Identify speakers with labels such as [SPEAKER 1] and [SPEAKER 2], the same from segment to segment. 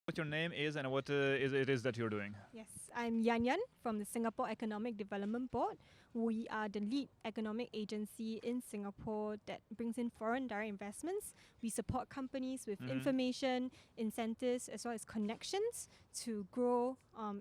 [SPEAKER 1] what your name is and what it is that you're doing.
[SPEAKER 2] Yes, I'm Yan Yan from the Singapore Economic Development Board. We are the lead economic agency in Singapore that brings in foreign direct investments. We support companies with information, incentives, as well as connections to grow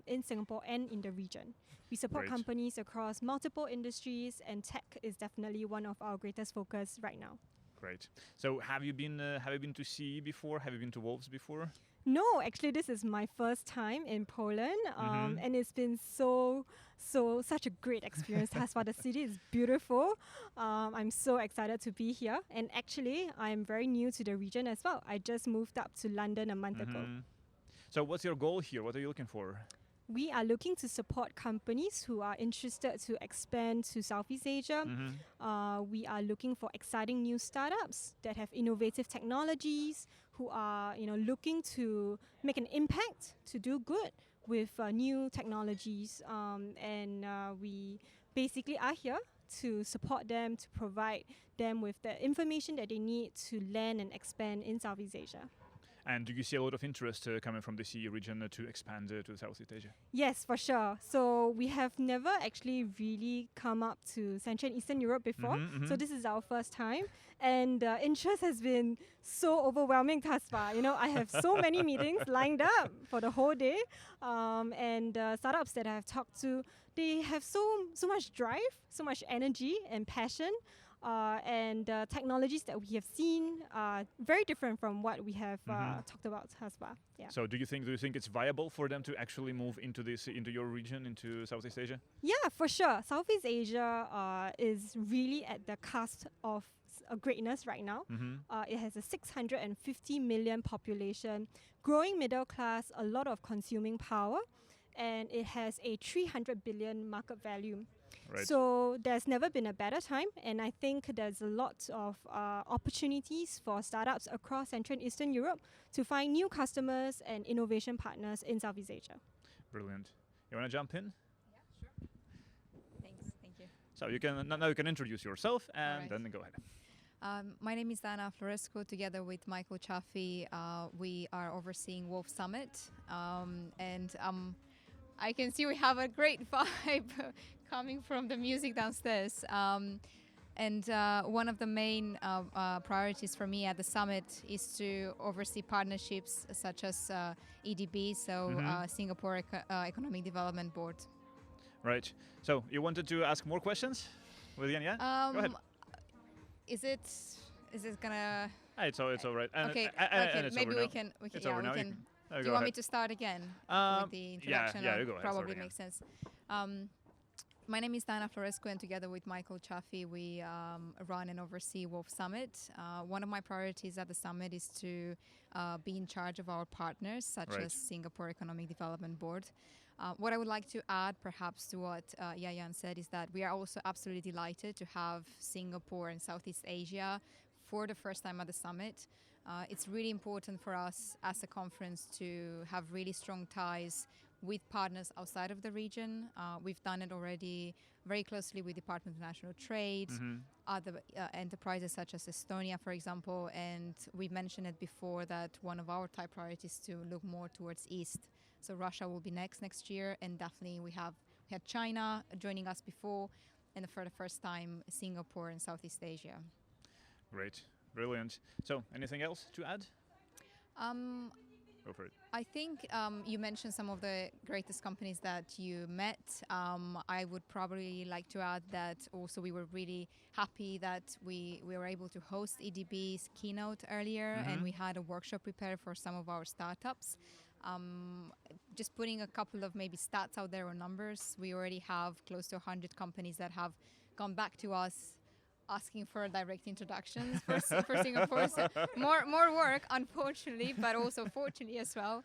[SPEAKER 2] in Singapore and in the region. We support
[SPEAKER 1] Great.
[SPEAKER 2] companies across multiple industries, and tech is definitely one of our greatest focus right now.
[SPEAKER 1] Great. So have you been to CE before? Have you been to Wolves before?
[SPEAKER 2] No, actually, this is my first time in Poland, and it's been such a great experience. Thus far, the city is beautiful. I'm so excited to be here, and actually, I'm very new to the region as well. I just moved up to London a month ago.
[SPEAKER 1] So what's your goal here? What are you looking for?
[SPEAKER 2] We are looking to support companies who are interested to expand to Southeast Asia. We are looking for exciting new startups that have innovative technologies, who are looking to make an impact, to do good with new technologies. And we basically are here to support them, to provide them with the information that they need to land and expand in Southeast Asia.
[SPEAKER 1] And do you see a lot of interest coming from the CE region to expand to Southeast Asia?
[SPEAKER 2] Yes, for sure. So we have never actually really come up to Central and Eastern Europe before. So this is our first time. And interest has been so overwhelming thus far. I have so many meetings lined up for the whole day. And startups that I have talked to, they have so much drive, so much energy and passion. And technologies that we have seen are very different from what we have talked about thus far. Yeah.
[SPEAKER 1] So do you think it's viable for them to actually move into your region, into Southeast Asia?
[SPEAKER 2] Yeah, for sure. Southeast Asia is really at the cusp of a greatness right now. It has a 650 million population, growing middle class, a lot of consuming power, and it has a 300 billion market value.
[SPEAKER 1] Right.
[SPEAKER 2] So there's never been a better time, and I think there's a lot of opportunities for startups across Central and Eastern Europe to find new customers and innovation partners in Southeast Asia.
[SPEAKER 1] Brilliant. You want to jump in?
[SPEAKER 3] Yeah, sure. Thank you.
[SPEAKER 1] So you can introduce yourself and then go ahead.
[SPEAKER 3] My name is Dana Florescu. Together with Michael Chaffee, we are overseeing Wolf Summit, and I can see we have a great vibe coming from the music downstairs. And one of the main priorities for me at the summit is to oversee partnerships such as EDB, so Singapore Economic Development Board.
[SPEAKER 1] Right. So you wanted to ask more questions with Yan? Yeah. Go ahead.
[SPEAKER 3] Is it gonna?
[SPEAKER 1] It's all right. And,
[SPEAKER 3] okay.
[SPEAKER 1] and
[SPEAKER 3] Maybe we can.
[SPEAKER 1] It's over now.
[SPEAKER 3] Do you want me to start again with the introduction?
[SPEAKER 1] Yeah, you go ahead.
[SPEAKER 3] Probably makes sense. My name is Dana Florescu, and together with Michael Chaffee, we run and oversee Wolf Summit. One of my priorities at the summit is to be in charge of our partners, such as Singapore Economic Development Board. What I would like to add, perhaps, to what Yayan said, is that we are also absolutely delighted to have Singapore and Southeast Asia for the first time at the summit. It's really important for us as a conference to have really strong ties with partners outside of the region. We've done it already very closely with Department of National Trade, other enterprises such as Estonia, for example, and we mentioned it before that one of our top priorities is to look more towards East. So Russia will be next year, and definitely we had China joining us before, and for the first time Singapore and Southeast Asia.
[SPEAKER 1] Great, brilliant. So anything else to add? Go for it.
[SPEAKER 3] I think you mentioned some of the greatest companies that you met. I would probably like to add that also we were really happy that we were able to host EDB's keynote earlier, and we had a workshop prepared for some of our startups. Just putting a couple of maybe stats out there or numbers, we already have close to 100 companies that have gone back to us asking for direct introductions for Singapore. So more work, unfortunately, but also fortunately as well.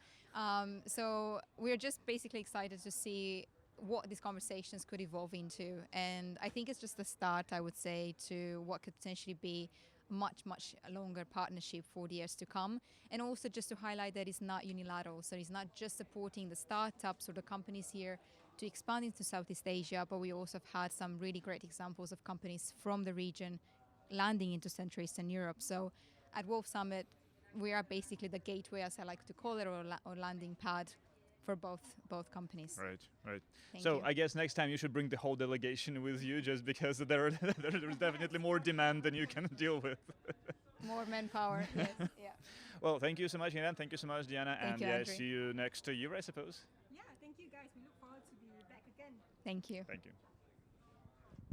[SPEAKER 3] So we're just basically excited to see what these conversations could evolve into. And I think it's just the start, I would say, to what could potentially be much longer partnership for the years to come. And also just to highlight that it's not unilateral. So it's not just supporting the startups or the companies here to expand into Southeast Asia, but we also have had some really great examples of companies from the region landing into Central Eastern Europe. So at Wolf Summit, we are basically the gateway, as I like to call it, or landing pad for both companies.
[SPEAKER 1] Right, right.
[SPEAKER 3] Thank
[SPEAKER 1] So
[SPEAKER 3] you.
[SPEAKER 1] I guess next time you should bring the whole delegation with you, just because there's definitely more demand than you can deal with.
[SPEAKER 3] More manpower. Yes. Yeah.
[SPEAKER 1] Well, thank you so much, Ian. Thank you so much, Diana.
[SPEAKER 3] Thank
[SPEAKER 1] and
[SPEAKER 3] you,
[SPEAKER 1] yeah,
[SPEAKER 3] Andrew.
[SPEAKER 1] see you next year, I suppose.
[SPEAKER 2] Yeah, thank you guys. We look forward to be back again.
[SPEAKER 3] Thank you.
[SPEAKER 1] Thank you.